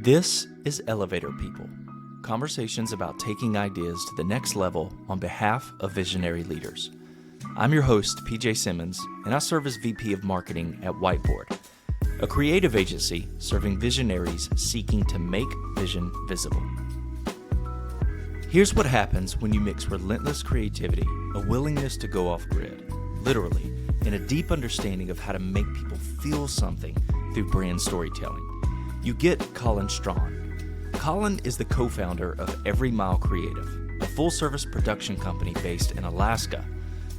This is Elevator People, conversations about taking ideas to the next level on behalf of visionary leaders. I'm your host, PJ Simmons, and I serve as VP of Marketing at Whiteboard, a creative agency serving visionaries seeking to make vision visible. Here's what happens when you mix relentless creativity, a willingness to go off grid, literally, and a deep understanding of how to make people feel something through brand storytelling. You get Collin Strachan. Collin is the co-founder of Every Mile Creative, a full-service production company based in Alaska,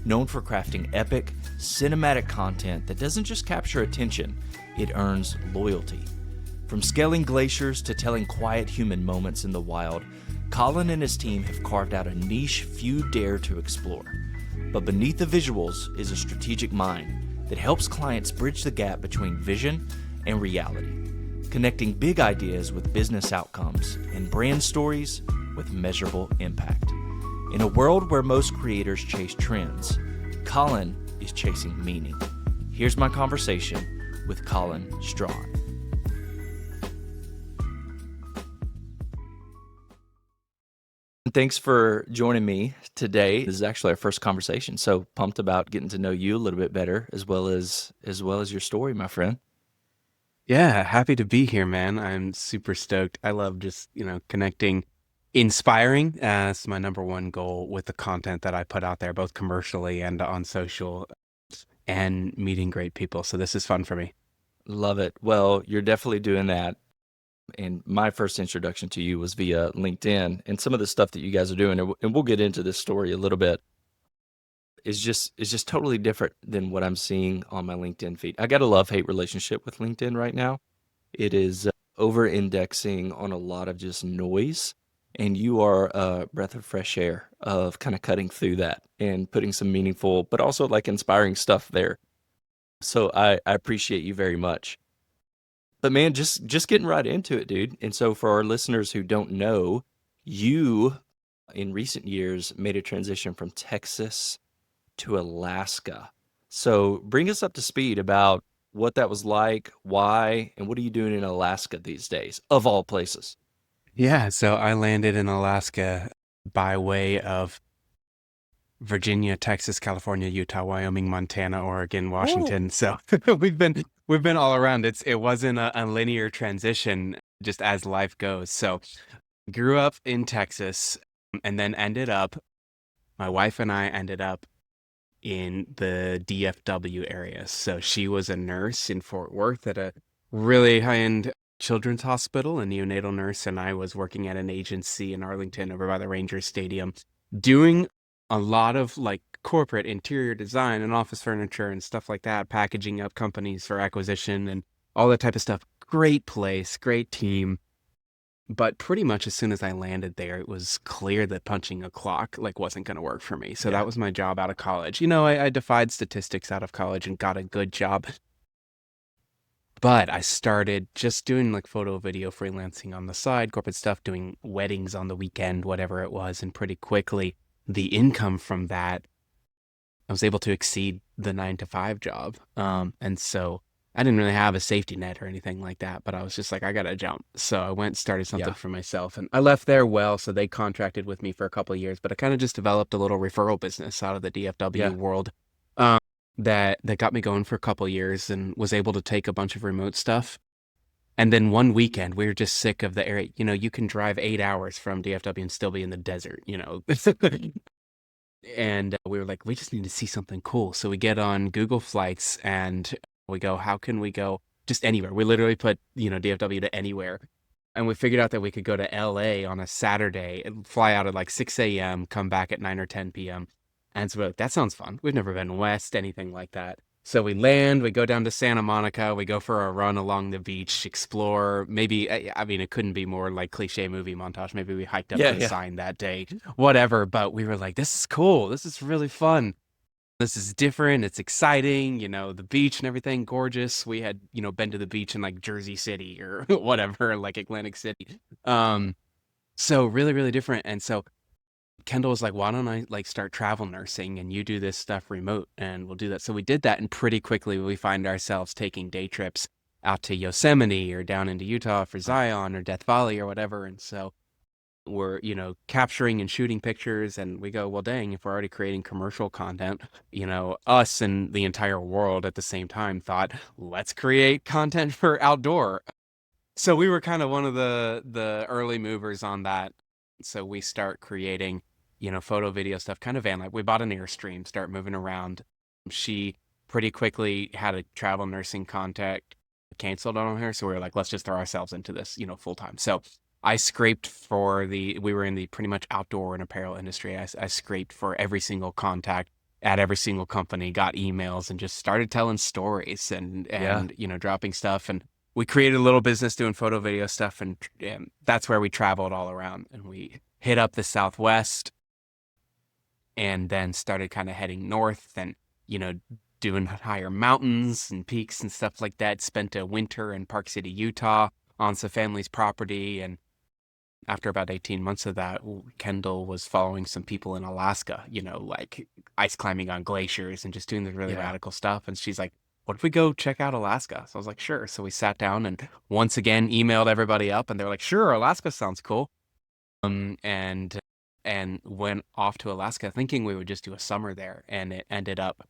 known for crafting epic, cinematic content that doesn't just capture attention, it earns loyalty. From scaling glaciers to telling quiet human moments in the wild, Collin and his team have carved out a niche few dare to explore. But beneath the visuals is a strategic mind that helps clients bridge the gap between vision and reality, connecting big ideas with business outcomes and brand stories with measurable impact. In a world where most creators chase trends, Collin is chasing meaning. Here's my conversation with Collin Strachan. Thanks for joining me today. This is actually our first conversation, so pumped about getting to know you a little bit better, as well as your story, my friend. Yeah, happy to be here, man. I'm super stoked. I love just, connecting, inspiring. It's my number one goal with the content that I put out there, both commercially and on social, and meeting great people. So this is fun for me. Love it. Well, you're definitely doing that. And my first introduction to you was via LinkedIn, and some of the stuff that you guys are doing, and we'll get into this story a little bit, is just totally different than what I'm seeing on my LinkedIn feed. I got a love-hate relationship with LinkedIn right now. It is over-indexing on a lot of just noise, and you are a breath of fresh air of kind of cutting through that and putting some meaningful, but also like inspiring stuff there. So I appreciate you very much. But man, just getting right into it, dude. And so for our listeners who don't know, you in recent years made a transition from Texas to Alaska. So bring us up to speed about what that was like, why, and what are you doing in Alaska these days, of all places? Yeah, so I landed in Alaska by way of Virginia, Texas, California, Utah, Wyoming, Montana, Oregon, Oh, Washington. So we've been all around. It wasn't a linear transition, just as life goes. So grew up in Texas, and then my wife and I ended up in the DFW area. So she was a nurse in Fort Worth at a really high-end children's hospital, a neonatal nurse, and I was working at an agency in Arlington over by the Rangers Stadium, doing a lot of like corporate interior design and office furniture and stuff like that, packaging up companies for acquisition and all that type of stuff. Great place, great team. But pretty much as soon as I landed there, it was clear that punching a clock like wasn't going to work for me. So yeah. that was my job out of college. I defied statistics out of college and got a good job. But I started just doing like photo, video, freelancing on the side, corporate stuff, doing weddings on the weekend, whatever it was. And pretty quickly, the income from that, I was able to exceed the 9 to 5 job. And so I didn't really have a safety net or anything like that, but I was just like, I gotta jump. So I went and started something Yeah. for myself, and I left there well. So they contracted with me for a couple of years, but I kind of just developed a little referral business out of the DFW Yeah. world, um, that got me going for a couple of years, and was able to take a bunch of remote stuff. And then one weekend, we were just sick of the area. You can drive 8 hours from DFW and still be in the desert. And we were like, we just need to see something cool. So we get on Google Flights and we go, how can we go just anywhere? We literally put, DFW to anywhere. And we figured out that we could go to LA on a Saturday and fly out at like 6 a.m., come back at 9 or 10 p.m. And so we're like, that sounds fun. We've never been west, anything like that. So we land, we go down to Santa Monica, we go for a run along the beach, explore. Maybe, I mean, it couldn't be more like cliche movie montage. Maybe we hiked up Yeah. to the Yeah. sign that day, whatever. But we were like, this is cool. This is really fun. This is different. It's exciting. The beach and everything, gorgeous. We had, been to the beach in like Jersey City or whatever, like Atlantic City. So really, really different. And so Kendall was like, why don't I like start travel nursing and you do this stuff remote and we'll do that. So we did that, and pretty quickly we find ourselves taking day trips out to Yosemite or down into Utah for Zion or Death Valley or whatever. And so we're, capturing and shooting pictures, and we go, well, dang, if we're already creating commercial content, us and the entire world at the same time thought, let's create content for outdoor. So we were kind of one of the early movers on that. So we start creating, photo video stuff, kind of van life. We bought an Airstream, start moving around. She pretty quickly had a travel nursing contact canceled on her, so we were like, let's just throw ourselves into this, full time. So I scraped we were in the pretty much outdoor and apparel industry. I scraped for every single contact at every single company, got emails, and just started telling stories Yeah. and dropping stuff. And we created a little business doing photo video stuff, and that's where we traveled all around. And we hit up the Southwest, and then started kind of heading north, and you know doing higher mountains and peaks and stuff like that. Spent a winter in Park City, Utah, on some family's property, and after about 18 months of that, Kendall was following some people in Alaska, like ice climbing on glaciers and just doing the really Yeah. radical stuff. And she's like, what if we go check out Alaska? So I was like, sure. So we sat down and once again emailed everybody up, and they were like, sure, Alaska sounds cool. And went off to Alaska thinking we would just do a summer there, and it ended up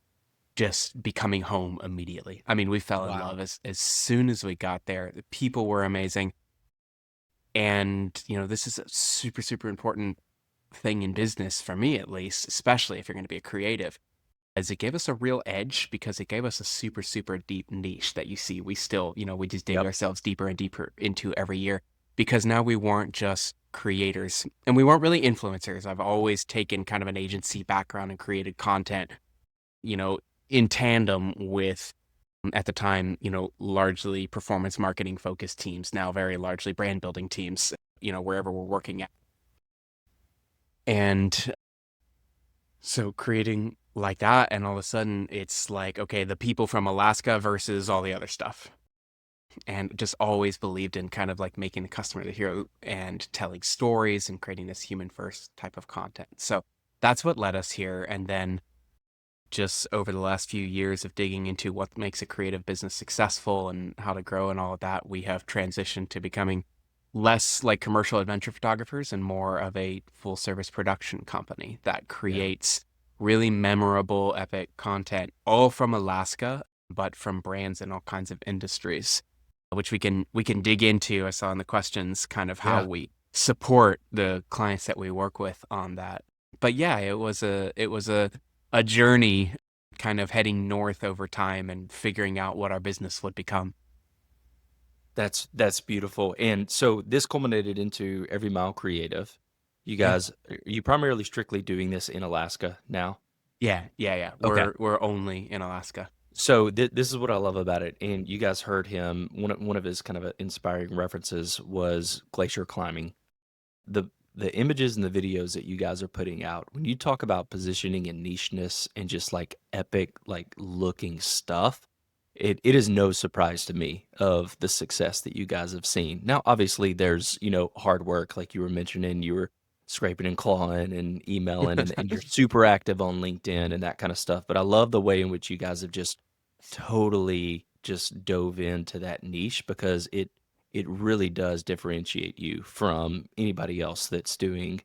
just becoming home immediately. I mean, we fell in Wow. love as soon as we got there. The people were amazing. And, this is a super, super important thing in business for me, at least, especially if you're going to be a creative, as it gave us a real edge because it gave us a super, super deep niche that you see. We still, we just dig Yep. ourselves deeper and deeper into every year, because now we weren't just creators and we weren't really influencers. I've always taken kind of an agency background and created content, you know, in tandem with, at the time, largely performance marketing focused teams, now very largely brand building teams, wherever we're working at. And so creating like that, and all of a sudden it's like, okay, the people from Alaska versus all the other stuff. And just always believed in kind of like making the customer the hero and telling stories and creating this human first type of content. So that's what led us here. And then just over the last few years of digging into what makes a creative business successful and how to grow and all of that, we have transitioned to becoming less like commercial adventure photographers and more of a full service production company that Yeah. creates really memorable, epic content, all from Alaska, but from brands in all kinds of industries, which we can dig into. I saw in the questions kind of how Yeah. we support the clients that we work with on that. But yeah, it was a journey, kind of heading north over time and figuring out what our business would become. That's beautiful. And so this culminated into Every Mile Creative. You Yeah. guys, are you primarily strictly doing this in Alaska now? Yeah, yeah, yeah. Okay. We're only in Alaska. So this is what I love about it. And you guys heard him. One of his kind of inspiring references was glacier climbing. The the images and the videos that you guys are putting out, when you talk about positioning and nicheness and just like epic like looking stuff, it is no surprise to me of the success that you guys have seen. Now, obviously there's, hard work like you were mentioning, you were scraping and clawing and emailing and you're super active on LinkedIn and that kind of stuff. But I love the way in which you guys have just totally just dove into that niche because it really does differentiate you from anybody else that's doing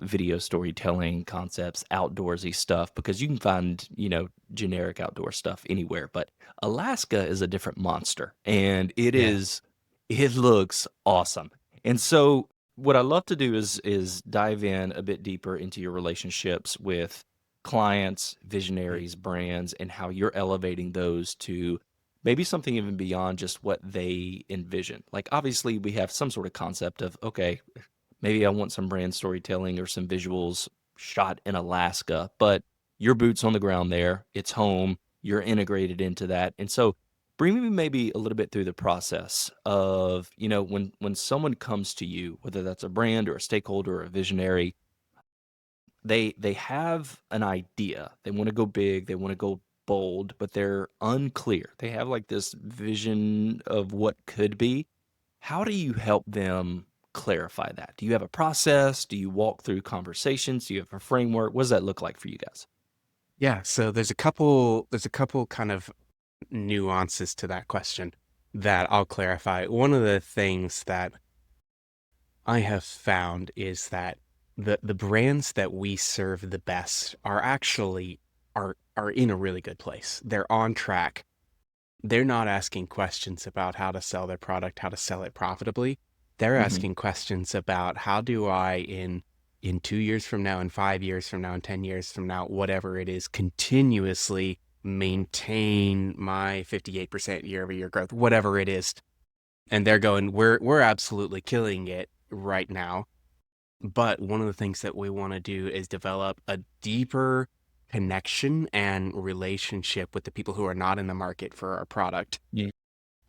video storytelling concepts, outdoorsy stuff, because you can find, generic outdoor stuff anywhere. But Alaska is a different monster and Yeah. it looks awesome. And so what I love to do is dive in a bit deeper into your relationships with clients, Mm. visionaries, brands, and how you're elevating those to maybe something even beyond just what they envision. Like obviously we have some sort of concept of, okay, maybe I want some brand storytelling or some visuals shot in Alaska, but your boots on the ground there, it's home, you're integrated into that. And so bring me maybe a little bit through the process of, when someone comes to you, whether that's a brand or a stakeholder or a visionary, they have an idea. They want to go big, they want to go bold, but they're unclear. They have like this vision of what could be. How do you help them clarify that? Do you have a process? Do you walk through conversations? Do you have a framework? What does that look like for you guys? Yeah, so there's a couple kind of nuances to that question. that I'll clarify. One of the things that I have found is that the brands that we serve the best are actually are in a really good place. They're on track. They're not asking questions about how to sell their product, how to sell it profitably. They're Hmm. asking questions about how do I in 2 years from now, in 5 years from now, in 10 years from now, whatever it is, continuously maintain my 58% year over year growth, whatever it is. And they're going, we're absolutely killing it right now. But one of the things that we want to do is develop a deeper connection and relationship with the people who are not in the market for our product, Yeah.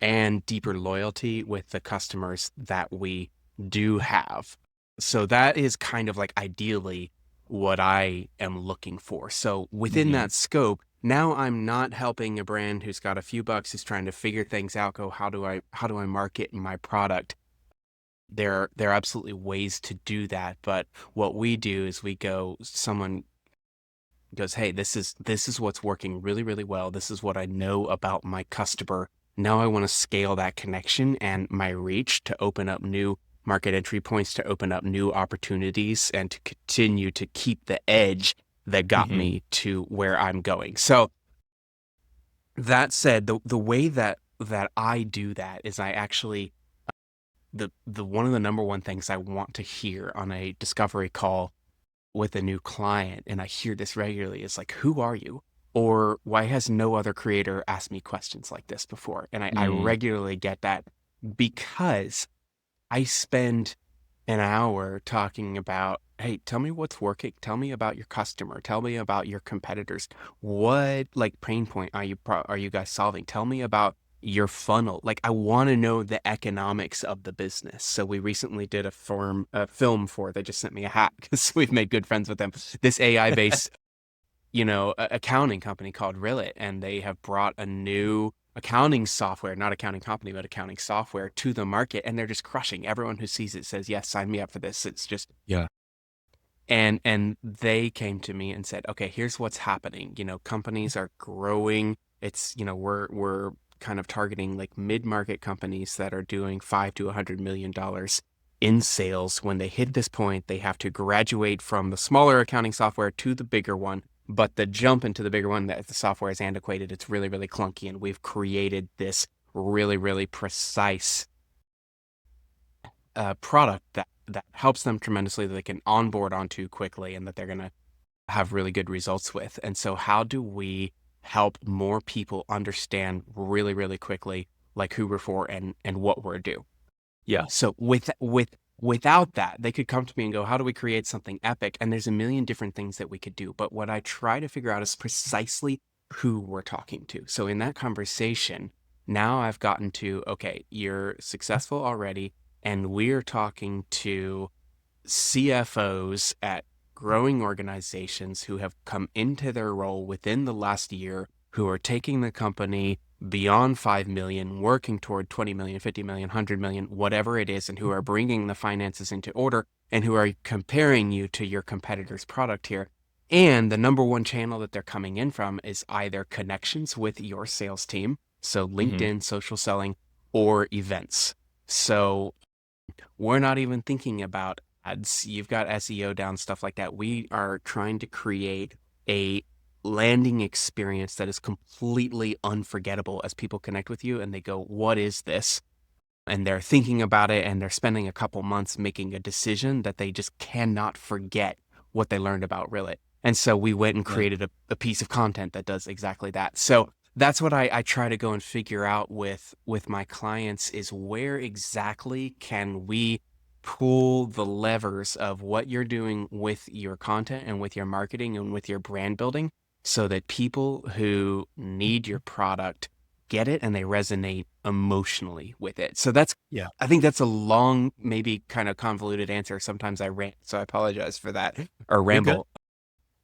and deeper loyalty with the customers that we do have. So that is kind of like ideally what I am looking for. So within Hmm. that scope, now I'm not helping a brand who's got a few bucks, who's trying to figure things out, go, how do I market my product? There are absolutely ways to do that, but what we do is we go, someone goes, hey, this is what's working really, really well. This is what I know about my customer. Now I want to scale that connection and my reach to open up new market entry points, to open up new opportunities, and to continue to keep the edge that got Hmm. me to where I'm going. So that said, the way that I do that is I actually the one of the number one things I want to hear on a discovery call with a new client, and I hear this regularly, is like, who are you? Or why has no other creator asked me questions like this before? And I Mm. regularly get that because I spend an hour talking about, hey, tell me what's working. Tell me about your customer. Tell me about your competitors. What like pain point are you guys solving? Tell me about your funnel. Like I want to know the economics of the business. So we recently did a film for. They just sent me a hat because we've made good friends with them. This AI based accounting company called Rillet, and they have brought a new accounting software, not accounting company, but accounting software to the market, and they're just crushing. Everyone who sees it says, yes, sign me up for this. It's just, Yeah. and they came to me and said, okay, here's what's happening. Companies are growing. It's, we're kind of targeting like mid-market companies that are doing $5 to $100 million in sales. When they hit this point, they have to graduate from the smaller accounting software to the bigger one. But the jump into the bigger one, that the software is antiquated, it's really, really clunky. And we've created this really, really precise product that helps them tremendously, that they can onboard onto quickly, and that they're going to have really good results with. And so how do we help more people understand really, really quickly, like who we're for and what we're due? Yeah. So without that, they could come to me and go, how do we create something epic? And there's a million different things that we could do. But what I try to figure out is precisely who we're talking to. So in that conversation, now I've gotten to, okay, you're successful already, and we're talking to CFOs at growing organizations who have come into their role within the last year, who are taking the company beyond 5 million, working toward 20 million, 50 million, 100 million, whatever it is, and who are bringing the finances into order, and who are comparing you to your competitor's product here. And the number one channel that they're coming in from is either connections with your sales team, so Hmm. LinkedIn, social selling, or events. So we're not even thinking about ads. You've got SEO down, stuff like that. We are trying to create a landing experience that is completely unforgettable as people connect with you and they go, what is this? And they're thinking about it, and they're spending a couple months making a decision that they just cannot forget what they learned about Rillet. And so we went and Yeah. created a piece of content that does exactly that. So that's what I try to go and figure out with my clients, is where exactly can we pull the levers of what you're doing with your content and with your marketing and with your brand building, so that people who need your product get it and they resonate emotionally with it. So Yeah. I think that's a long, maybe kind of convoluted answer. Sometimes I rant, so I apologize for that, or You're good. ramble.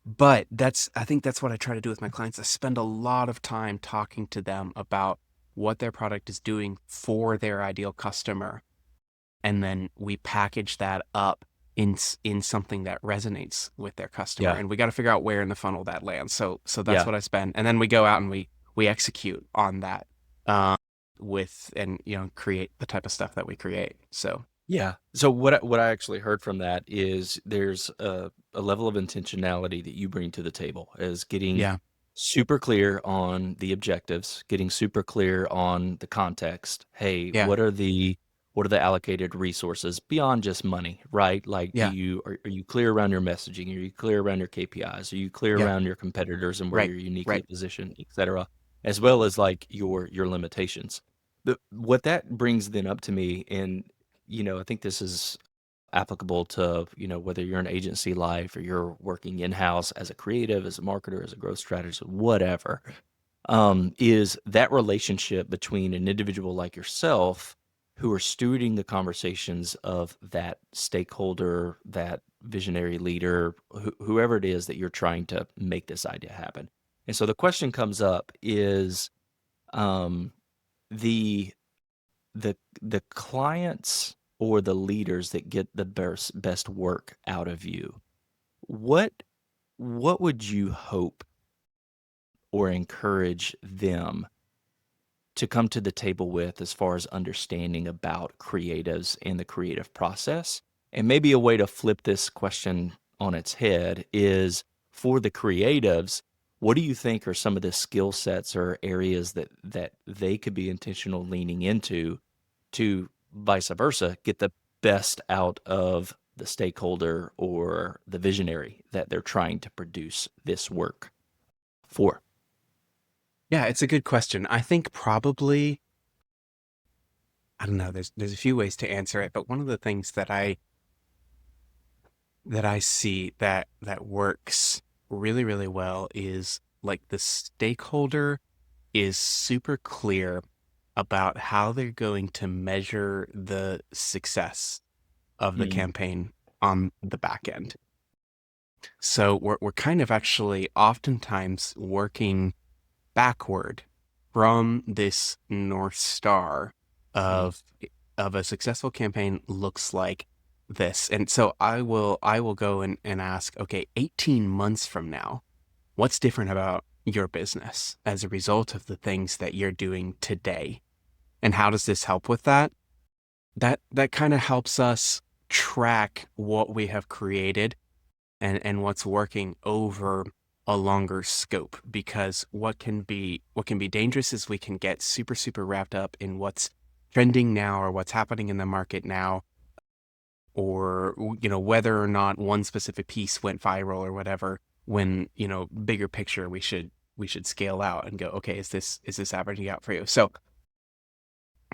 But I think that's what I try to do with my clients. I spend a lot of time talking to them about what their product is doing for their ideal customer. And then we package that up in something that resonates with their customer. Yeah. And we got to figure out where in the funnel that lands. So that's Yeah. what I spend. And then we go out and we execute on that. with and create the type of stuff that we create. So Yeah. So what I actually heard from that is there's a level of intentionality that you bring to the table as getting yeah, super clear on the objectives, getting super clear on the context. Hey, yeah, what are the allocated resources beyond just money, right? Like, yeah, are you clear around your messaging? Are you clear around your KPIs? Are you clear yeah, around your competitors and where right, you're uniquely right. positioned, et cetera, as well as like your limitations? What that brings then up to me, and I think this is applicable to, whether you're an agency life or you're working in-house as a creative, as a marketer, as a growth strategist, whatever, is that relationship between an individual like yourself who are stewarding the conversations of that stakeholder, that visionary leader, whoever it is that you're trying to make this idea happen. And so the question comes up is, um, the the clients or the leaders that get the best work out of you, what what would you hope or encourage them to come to the table with as far as understanding about creatives and the creative process? And maybe a way to flip this question on its head is, for the creatives, what do you think are some of the skill sets or areas that they could be intentional leaning into to vice versa get the best out of the stakeholder or the visionary that they're trying to produce this work for? Yeah, it's a good question. I think probably, I don't know, there's a few ways to answer it, but one of the things that I see that works really, really well is like the stakeholder is super clear about how they're going to measure the success of the Mm, campaign on the back end. So we're kind of actually oftentimes working backward from this North Star mm, of a successful campaign looks like this. And so I will go and ask, okay, 18 months from now, what's different about your business as a result of the things that you're doing today? And how does this help with that? That kind of helps us track what we have created and what's working over a longer scope, because what can be dangerous is we can get super wrapped up in what's trending now or what's happening in the market now, or whether or not one specific piece went viral or whatever, when bigger picture we should scale out and go, okay, is this averaging out for you? So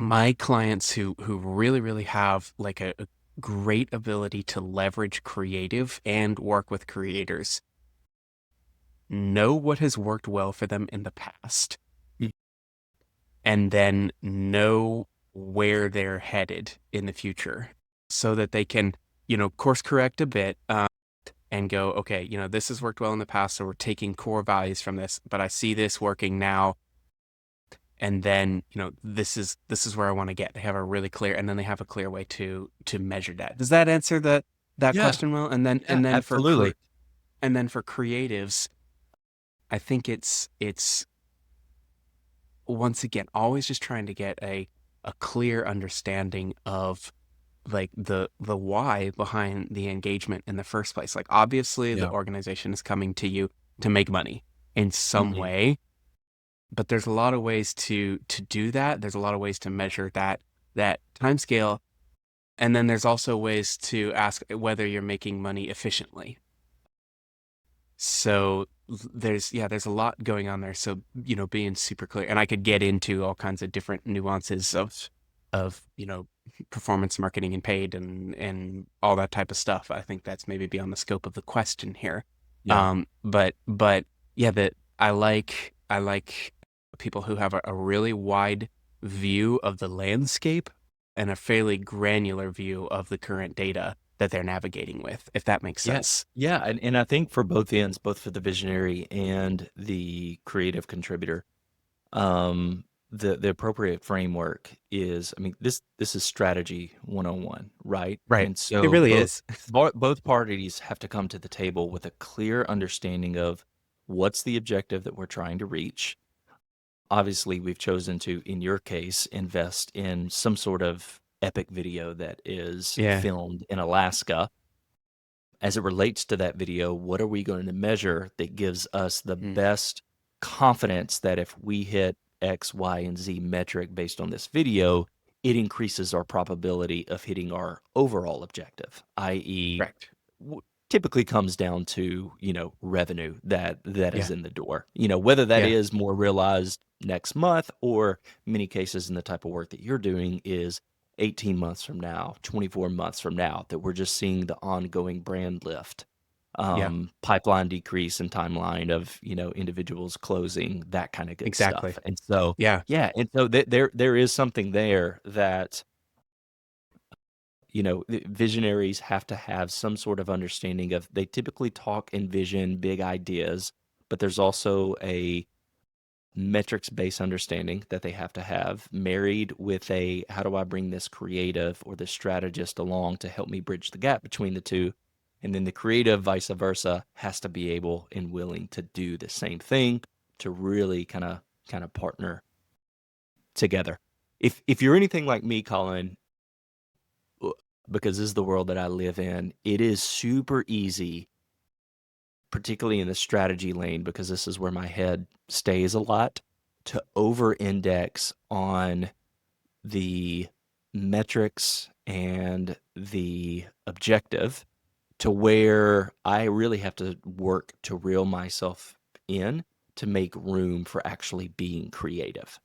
my clients who really have like a great ability to leverage creative and work with creators know what has worked well for them in the past, mm. and then know where they're headed in the future, so that they can course correct a bit, and go, okay, this has worked well in the past, so we're taking core values from this, but I see this working now, and then this is where I want to get. They have a really clear, and then they have a clear way to measure that. Does that answer that Yeah, question well? And then yeah, absolutely. for creatives, I think it's once again always just trying to get a clear understanding of like the why behind the engagement in the first place. Like, obviously the Yeah. organization is coming to you to make money in some Mhm. way, but there's a lot of ways to do that. There's a lot of ways to measure that time scale, and then there's also ways to ask whether you're making money efficiently. So there's a lot going on there. So, being super clear, and I could get into all kinds of different nuances of performance marketing and paid and all that type of stuff. I think that's maybe beyond the scope of the question here. Yeah. But yeah, that I like people who have a really wide view of the landscape and a fairly granular view of the current data that they're navigating with, if that makes Yeah. sense. Yeah, and I think for both ends, both for the visionary and the creative contributor, the appropriate framework is, I mean, this is strategy 101, right? Right. And It so really is. both parties have to come to the table with a clear understanding of what's the objective that we're trying to reach, obviously we've chosen to, in your case, invest in some sort of epic video that is Yeah. filmed in Alaska. As it relates to that video, what are we going to measure that gives us the Mm. best confidence that if we hit X, Y, and Z metric based on this video, it increases our probability of hitting our overall objective, i.e., Correct. typically comes down to, revenue that is Yeah. in the door. Whether that Yeah. is more realized next month, or many cases in the type of work that you're doing is 18 months from now, 24 months from now, that we're just seeing the ongoing brand lift, Yeah. pipeline decrease and timeline of, individuals closing, that kind of good stuff. Exactly. And so, Yeah. yeah, and so there is something there that, visionaries have to have some sort of understanding of, they typically talk and vision big ideas, but there's also a metrics-based understanding that they have married with a, how do I bring this creative or this strategist along to help me bridge the gap between the two? And then the creative, vice versa, has to be able and willing to do the same thing to really kind of partner together. If you're anything like me, Colin, because this is the world that I live in, it is super easy, particularly in the strategy lane, because this is where my head stays a lot, to over index on the metrics and the objective, to where I really have to work to reel myself in to make room for actually being creative.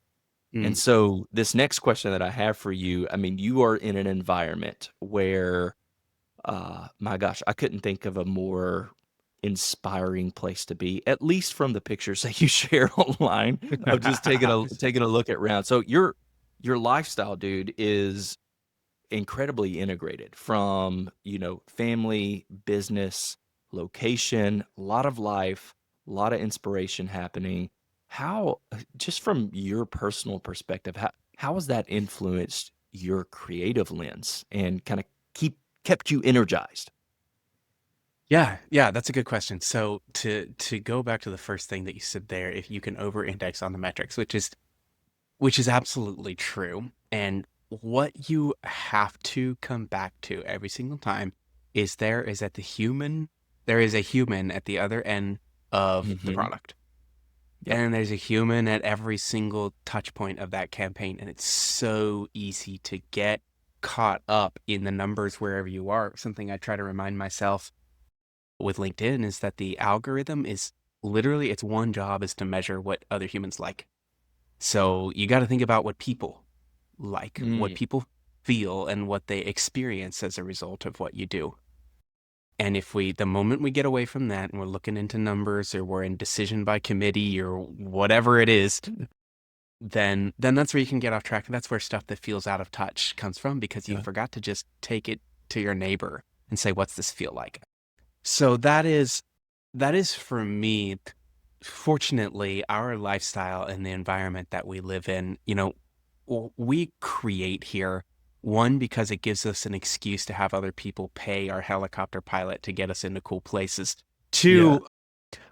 And Mm. so this next question that I have for you, I mean, you are in an environment where, my gosh, I couldn't think of a more inspiring place to be, at least from the pictures that you share online of just taking a look at round. So your lifestyle, dude, is incredibly integrated from, family, business, location, a lot of life, a lot of inspiration happening. How, just from your personal perspective, how has that influenced your creative lens and kind of kept you energized? Yeah, yeah, that's a good question. So to go back to the first thing that you said there, if you can over index on the metrics, which is absolutely true. And what you have to come back to every single time is there is a human at the other end of the Mhm. product. Yep. And there's a human at every single touch point of that campaign. And it's so easy to get caught up in the numbers wherever you are. Something I try to remind myself with LinkedIn is that the algorithm is literally, its one job is to measure what other humans like. So you got to think about what people like, what Mm. people feel, and what they experience as a result of what you do. And the moment we get away from that and we're looking into numbers, or we're in decision by committee or whatever it is, then that's where you can get off track. And that's where stuff that feels out of touch comes from, because you Yeah. forgot to just take it to your neighbor and say, what's this feel like? So that is for me. Fortunately, our lifestyle and the environment that we live in, we create here. One, because it gives us an excuse to have other people pay our helicopter pilot to get us into cool places. Yeah. Two,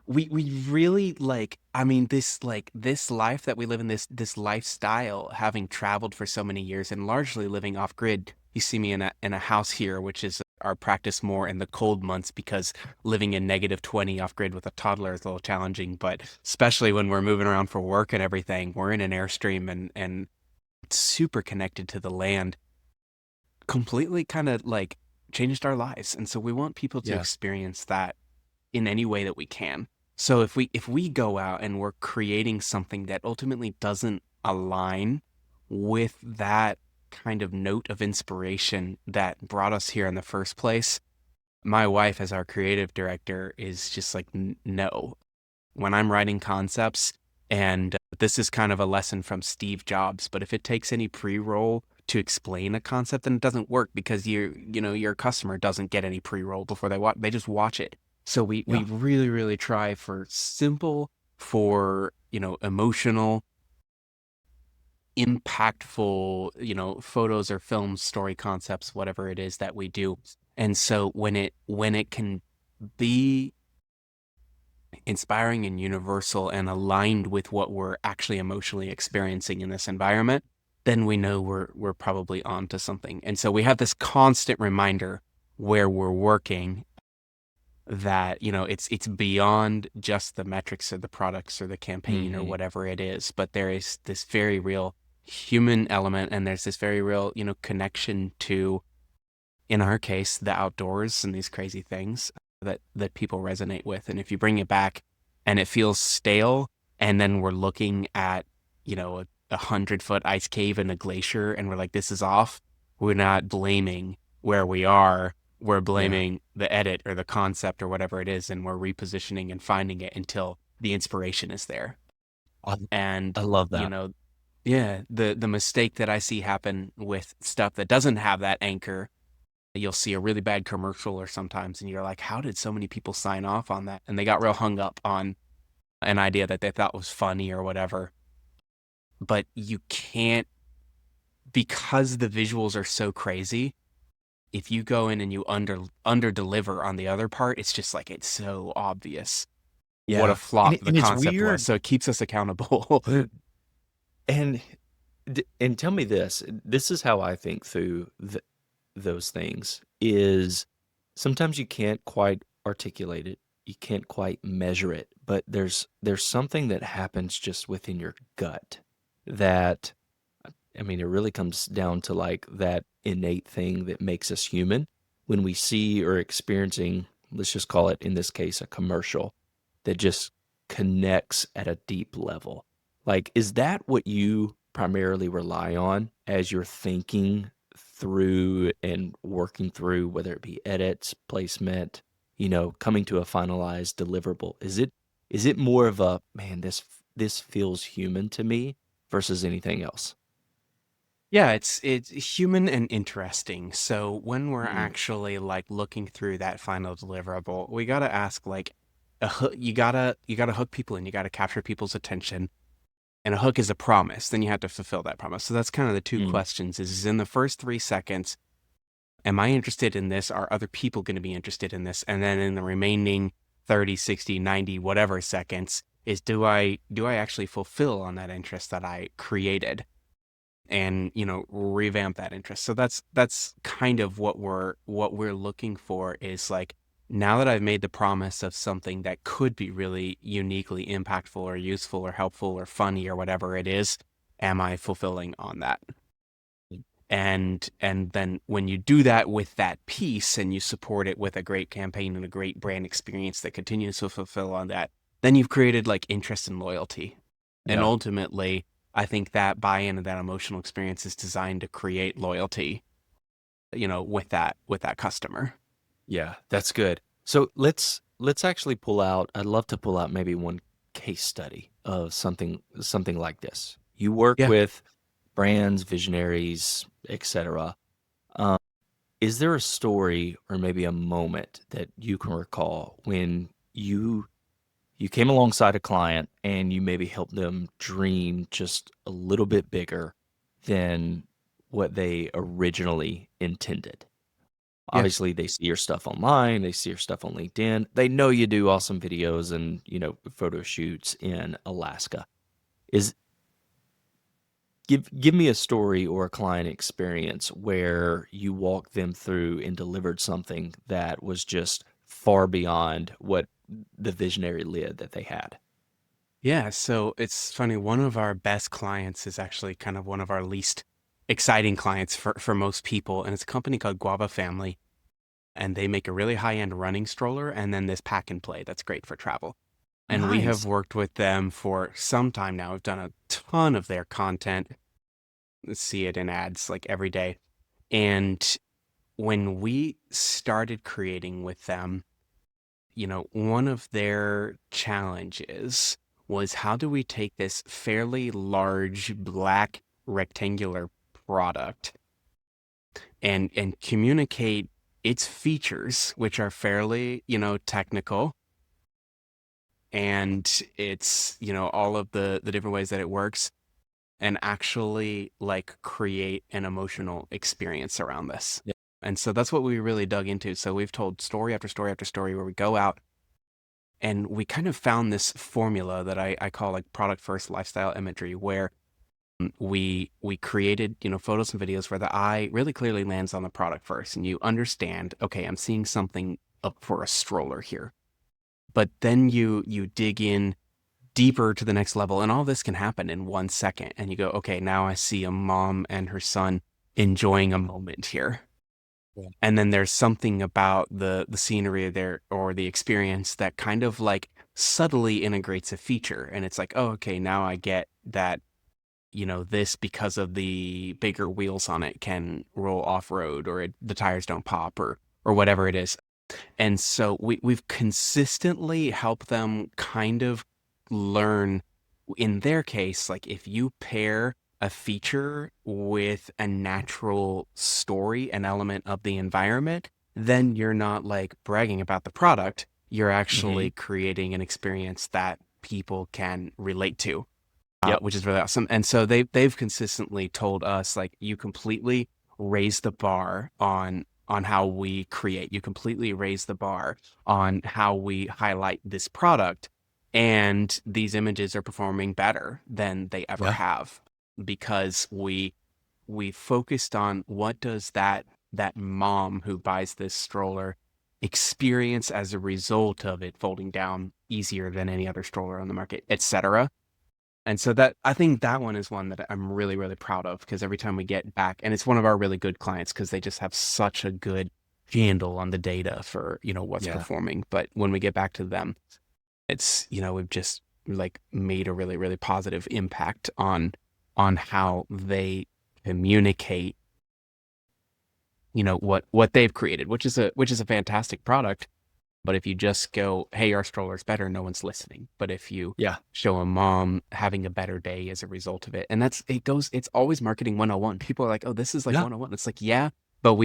we really I mean, this life that we live in, this lifestyle, having traveled for so many years and largely living off grid. You see me in a house here, which is our practice more in the cold months, because living in -20 off grid with a toddler is a little challenging. But especially when we're moving around for work and everything, we're in an airstream, and super connected to the land, completely kind of changed our lives. And so we want people to Yeah. experience that in any way that we can. So if we go out and we're creating something that ultimately doesn't align with that kind of note of inspiration that brought us here in the first place, my wife, as our creative director, is just like, No. When I'm writing concepts, and this is kind of a lesson from Steve Jobs, but if it takes any pre-roll to explain a concept, then it doesn't work, because your customer doesn't get any pre-roll before they just watch it. So we Yeah. really, really try for simple, for emotional, impactful, photos or film story concepts, whatever it is that we do. And so when it can be inspiring and universal and aligned with what we're actually emotionally experiencing in this environment, then we know we're probably on to something. And so we have this constant reminder where we're working that, it's beyond just the metrics or the products or the campaign or Hmm. whatever it is, but there is this very real human element, and there's this very real, connection to, in our case, the outdoors and these crazy things that people resonate with. And if you bring it back and it feels stale, and then we're looking at, a 100-foot ice cave in a glacier, and we're like, this is off, we're not blaming where we are. We're Yeah. blaming the edit or the concept or whatever it is, and we're repositioning and finding it until the inspiration is there. I, And, I love you that. know, yeah, the mistake that I see happen with stuff that doesn't have that anchor, you'll see a really bad commercial or sometimes, and you're like, how did so many people sign off on that? And they got real hung up on an idea that they thought was funny or whatever. But you can't, because the visuals are so crazy, if you go in and you under deliver on the other part, it's just like it's so obvious what a Yeah. flop the And it's concept was. weird. So it keeps us accountable. And and tell me this. This is how I think through those things is sometimes you can't quite articulate it. You can't quite measure it, but there's something that happens just within your gut that I mean, it really comes down to like that innate thing that makes us human when we see or experiencing, let's just call it in this case, a commercial that just connects at a deep level. Like, is that what you primarily rely on as you're thinking through and working through, whether it be edits, placement, coming to a finalized deliverable? Is it more of a, man, this feels human to me versus anything else? Yeah, it's human and interesting. So when we're Mm. actually like looking through that final deliverable, we gotta ask like you gotta hook people in, you gotta capture people's attention. And a hook is a promise, then you have to fulfill that promise. So that's kind of the two Mm. questions is in the first 3 seconds, am I interested in this? Are other people going to be interested in this? And then in the remaining 30, 60, 90, whatever seconds is do I actually fulfill on that interest that I created and, revamp that interest. So that's kind of what we're looking for is like now that I've made the promise of something that could be really uniquely impactful or useful or helpful or funny or whatever it is, am I fulfilling on that? And then when you do that with that piece and you support it with a great campaign and a great brand experience that continues to fulfill on that, then you've created like interest and loyalty. And Yeah. ultimately, I think that buy-in and that emotional experience is designed to create loyalty, with that customer. Yeah, that's good. So let's actually pull out. I'd love to pull out maybe one case study of something like this. You work Yeah. with brands, visionaries, etc. Um, is there a story or maybe a moment that you can recall when you came alongside a client and you maybe helped them dream just a little bit bigger than what they originally intended? Yeah. Obviously, they see your stuff online, they see your stuff on LinkedIn. They know you do awesome videos and, photo shoots in Alaska. Is give me a story or a client experience where you walked them through and delivered something that was just far beyond what the visionary lid that they had. Yeah. So it's funny. One of our best clients is actually kind of one of our least exciting clients for most people. And it's a company called Guava Family. And they make a really high-end running stroller and then this pack and play that's great for travel. And we have Nice. worked with them for some time now. We've done a ton of their content, see it in ads like every day. And when we started creating with them, one of their challenges was how do we take this fairly large black rectangular product and communicate its features, which are fairly, technical, and it's, all of the different ways that it works, and actually like create an emotional experience around this. Yeah. And so that's what we really dug into. So we've told story after story after story where we go out And we kind of found this formula that I call like product first lifestyle imagery, where we created, photos and videos where the eye really clearly lands on the product first, and you understand, okay, I'm seeing something up for a stroller here. But then you dig in deeper to the next level, and all this can happen in 1 second, and you go, okay, now I see a mom and her son enjoying a moment here. Yeah. And then there's something about the scenery there or the experience that kind of like subtly integrates a feature, and it's like, oh, okay, now I get that, this, because of the bigger wheels on it, can roll off road, or the tires don't pop, or whatever it is. And so we've consistently helped them kind of learn, in their case, like if you pair a feature with a natural story, an element of the environment, then you're not like bragging about the product. You're Hmm. actually creating an experience that people can relate to, Yep. which is really awesome. And so they've consistently told us, like, you completely raise the bar on how we create. You completely raise the bar on how we highlight this product, and these images are performing better than they ever Yeah. have, because we focused on what does that mom who buys this stroller experience as a result of it folding down easier than any other stroller on the market, etc. And so that, I think that one is one that I'm really, really proud of, because every time we get back, and it's one of our really good clients because they just have such a good handle on the data for, what's Yeah. performing. But when we get back to them, it's, we've just like made a really, really positive impact on how they communicate, what they've created, which is a fantastic product. But if you just go, hey, our stroller's better, no one's listening. But if you Yeah. show a mom having a better day as a result of it, and it's always marketing 101. People are like, oh, this is like Yeah. 101. It's like, yeah, but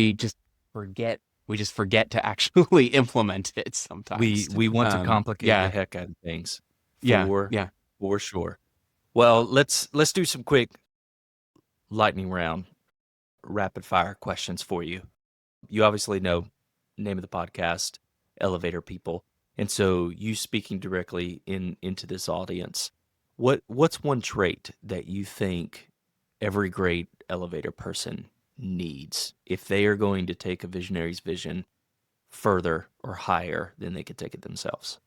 forget, we just forget to actually implement it We sometimes. we want to complicate the Yeah, heck out of things, yeah, for yeah. for sure. Well, let's do some quick lightning round rapid fire questions for you. You obviously know name of the podcast, Elevator People. And so you speaking directly into this audience, what's one trait that you think every great elevator person needs if they are going to take a visionary's vision further or higher than they could take it themselves?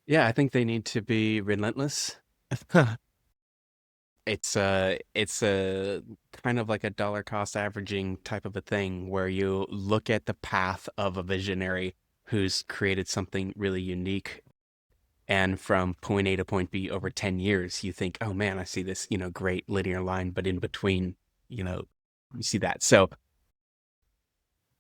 Yeah, I think they need to be relentless. It's a kind of like a dollar cost averaging type of a thing, where you look at the path of a visionary who's created something really unique, and from point A to point B over 10 years, you think, oh man, I see this, great linear line, but in between, you know, you see that. So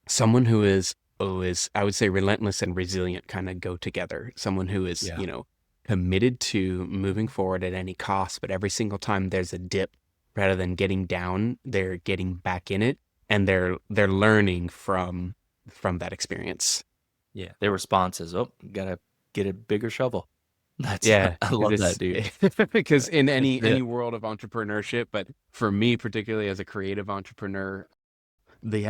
someone who is, I would say, relentless and resilient kind of go together. Someone who is, Yeah. committed to moving forward at any cost, but every single time there's a dip, rather than getting down, they're getting back in it, and they're learning from that experience. Yeah. Their response is, "Oh, gotta get a bigger shovel." That's Yeah, I because love that, dude. because in That's any it. world of entrepreneurship, but for me particularly as a creative entrepreneur, the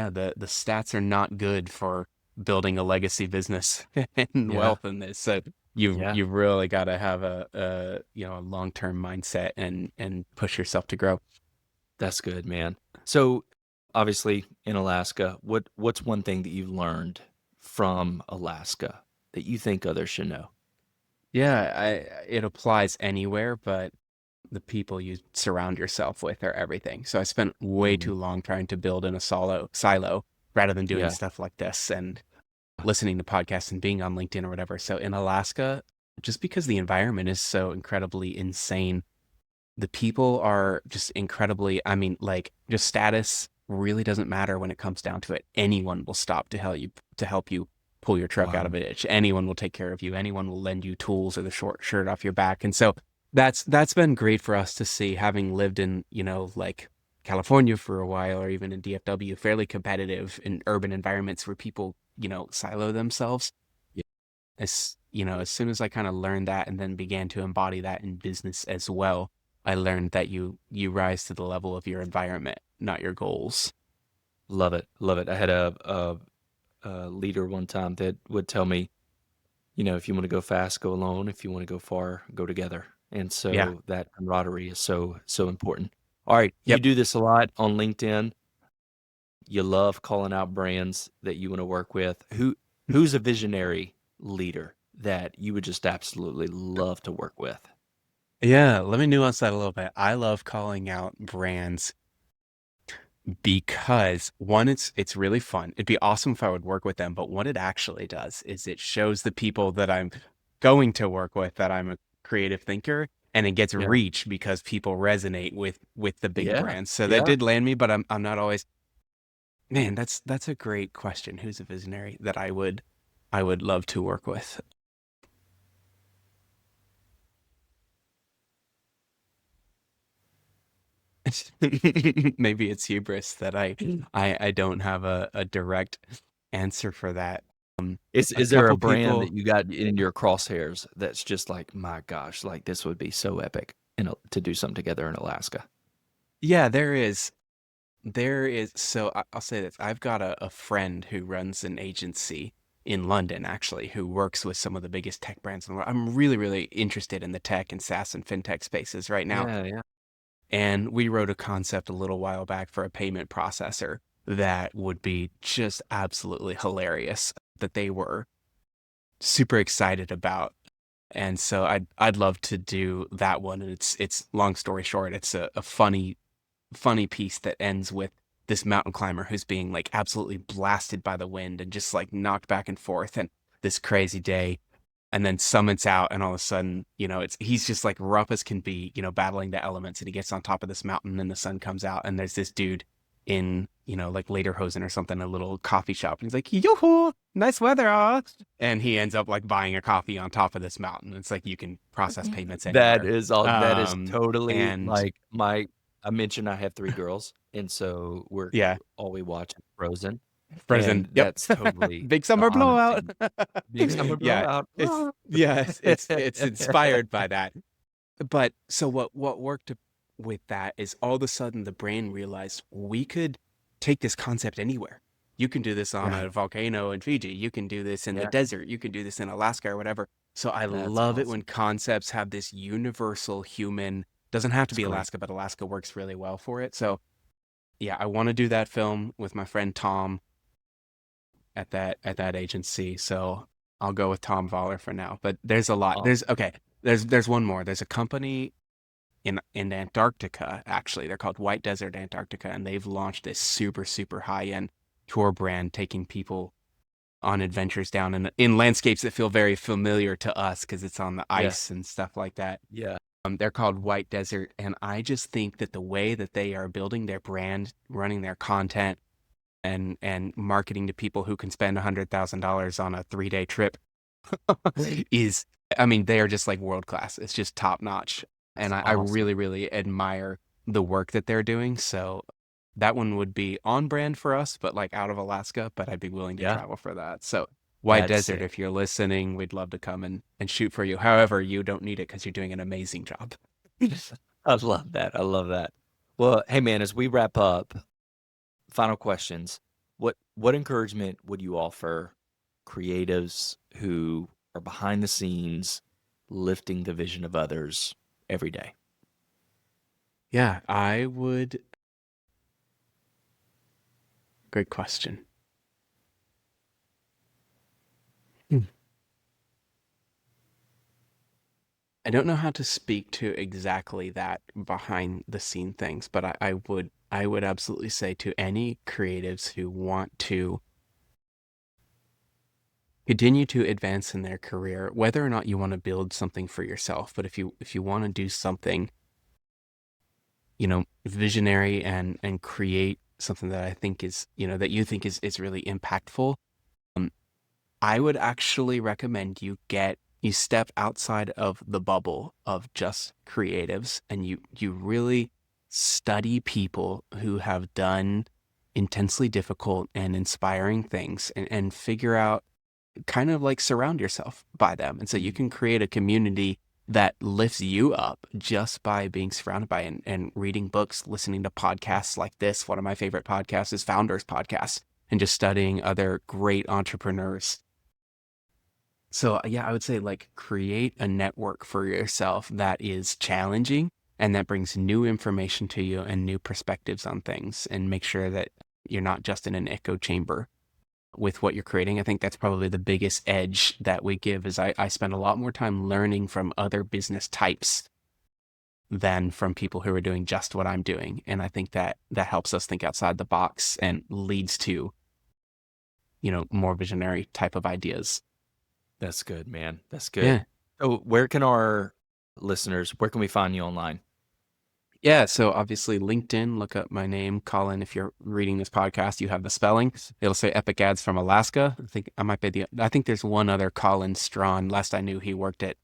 stats are not good for building a legacy business and Yeah. wealth in this. So you've Yeah. you've really got to have a long-term mindset and push yourself to grow. That's good, man. So, obviously, in Alaska, what's one thing that you learned from Alaska that you think others should know? Yeah, it applies anywhere, but the people you surround yourself with are everything. So I spent way Mhm. too long trying to build in a silo rather than doing Yeah. stuff like this and listening to podcasts and being on LinkedIn or whatever. So in Alaska, just because the environment is so incredibly insane, the people are just incredibly, I mean, like, just status really doesn't matter when it comes down to it. Anyone will stop to help you pull your truck out Wow. of a ditch. Anyone will take care of you. Anyone will lend you tools or the short shirt off your back. And so that's been great for us to see, having lived in, like California for a while, or even in DFW, fairly competitive in urban environments where people, silo themselves. Yeah. As soon as I kind of learned that and then began to embody that in business as well, I learned that you rise to the level of your environment, not your goals. Love it. Love it. I had a leader one time that would tell me, if you want to go fast, go alone. If you want to go far, go together. And Yeah. so that camaraderie is so important. All right, you Yep. do this a lot on LinkedIn. You love calling out brands that you want to work with. Who's a visionary leader that you would just absolutely love to work with? Yeah, let me nuance that a little bit. I love calling out brands because one, it's really fun. It'd be awesome if I would work with them, but what it actually does is it shows the people that I'm going to work with that I'm a creative thinker, and it gets Yeah. reach because people resonate with the big Yeah. brands. So that Yeah. did land me, but I'm not always. Man, that's a great question. Who's a visionary that I would love to work with? Maybe it's hubris that I don't have a direct answer for that. A Is there a couple brand people, that you got in your crosshairs that's just like, my gosh, like this would be so epic to do something together in Alaska? yeah, there is. So I'll say this: I've got a friend who runs an agency in London, actually, who works with some of the biggest tech brands in the world. I'm really, really interested in the tech and SaaS and fintech spaces right now. Yeah, yeah. And we wrote a concept a little while back for a payment processor that would be just absolutely hilarious that they were super excited about. And so I'd love to do that one. And it's long story short, it's a funny piece that ends with this mountain climber who's being like absolutely blasted by the wind and just like knocked back and forth and this crazy day, and then summits out, and all of a sudden, he's just like rough as can be, battling the elements, and he gets on top of this mountain and the sun comes out, and there's this dude in, like Lederhosen or something, a little coffee shop, and he's like, yoo-hoo, nice weather, and he ends up like buying a coffee on top of this mountain. It's like you can process payments That anywhere. is all. That is totally And like I mentioned I have 3 girls, and so we're yeah, all we watch is Frozen, Frozen. and Yep. that's totally Big the summer honest blowout. thing. Big summer Yeah, blowout. it's inspired by that. But so what worked with that is all of a sudden the brain realized we could take this concept anywhere. You can do this on Yeah, a volcano in Fiji. You can do this in the yeah, desert. You can do this in Alaska or whatever. So I that's love it when awesome. concepts have this universal human, doesn't have to That's be great. Alaska, but Alaska works really well for it. So yeah, I want to do that film with my friend Tom at that agency. So I'll go with Tom Voller for now. But there's a lot. Awesome. There's one more. There's a company in Antarctica, actually. They're called White Desert Antarctica, and they've launched this super, super high-end tour brand, taking people on adventures down in landscapes that feel very familiar to us because it's on the Yeah, ice and stuff like that. yeah, They're called White Desert, and I just think that the way that they are building their brand, running their content, and marketing to people who can spend $100,000 on a 3-day trip is, I mean, they are just like world class. It's just top notch. it's And I awesome. really, really admire the work that they're doing. So that one would be on brand for us, but like out of Alaska, but I'd be willing to Yeah, travel for that. So White that's Desert, sick. if you're listening, we'd love to come and shoot for you. However, you don't need it because you're doing an amazing job. I love that. I love that. Well, hey man, as we wrap up, final questions. What encouragement would you offer creatives who are behind the scenes lifting the vision of others every day? Yeah, I would. Great question. I don't know how to speak to exactly that behind the scene things, but I would absolutely say to any creatives who want to continue to advance in their career, whether or not you want to build something for yourself, but if you want to do something, visionary and create something that I think is, that you think is really impactful, um, I would actually recommend you step outside of the bubble of just creatives, and you really study people who have done intensely difficult and inspiring things, and figure out, kind of like surround yourself by them. And so you Mm. can create a community that lifts you up just by being surrounded by and reading books, listening to podcasts like this. One of my favorite podcasts is Founders Podcast, and just studying other great entrepreneurs. So yeah, I would say like create a network for yourself that is challenging and that brings new information to you and new perspectives on things, and make sure that you're not just in an echo chamber with what you're creating. I think that's probably the biggest edge that we give is I spend a lot more time learning from other business types than from people who are doing just what I'm doing. And I think that that helps us think outside the box and leads to, more visionary type of ideas. That's good, man. That's good. Yeah. So where can our listeners, where can we find you online? Yeah, so obviously LinkedIn, look up my name, Collin. If you're reading this podcast, you have the spelling. It'll say Epic Ads from Alaska. I think there's one other Collin Strachan. Last I knew, he worked at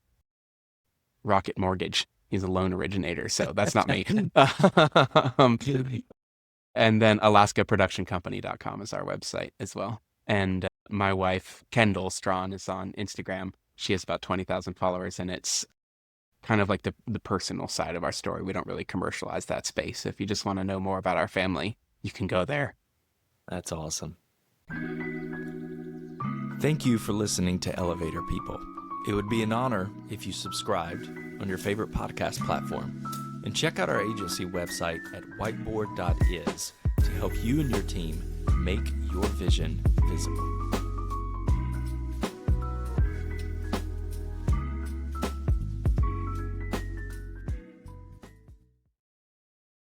Rocket Mortgage. He's a loan originator, so that's not me. Um, and then alaskaproductioncompany.com is our website as well. And my wife, Kendall Strachan, is on Instagram. She has about 20,000 followers, and it's kind of like the personal side of our story. We don't really commercialize that space. If you just want to know more about our family, you can go there. That's awesome. Thank you for listening to Elevator People. It would be an honor if you subscribed on your favorite podcast platform, and check out our agency website at whiteboard.is to help you and your team make your vision visible.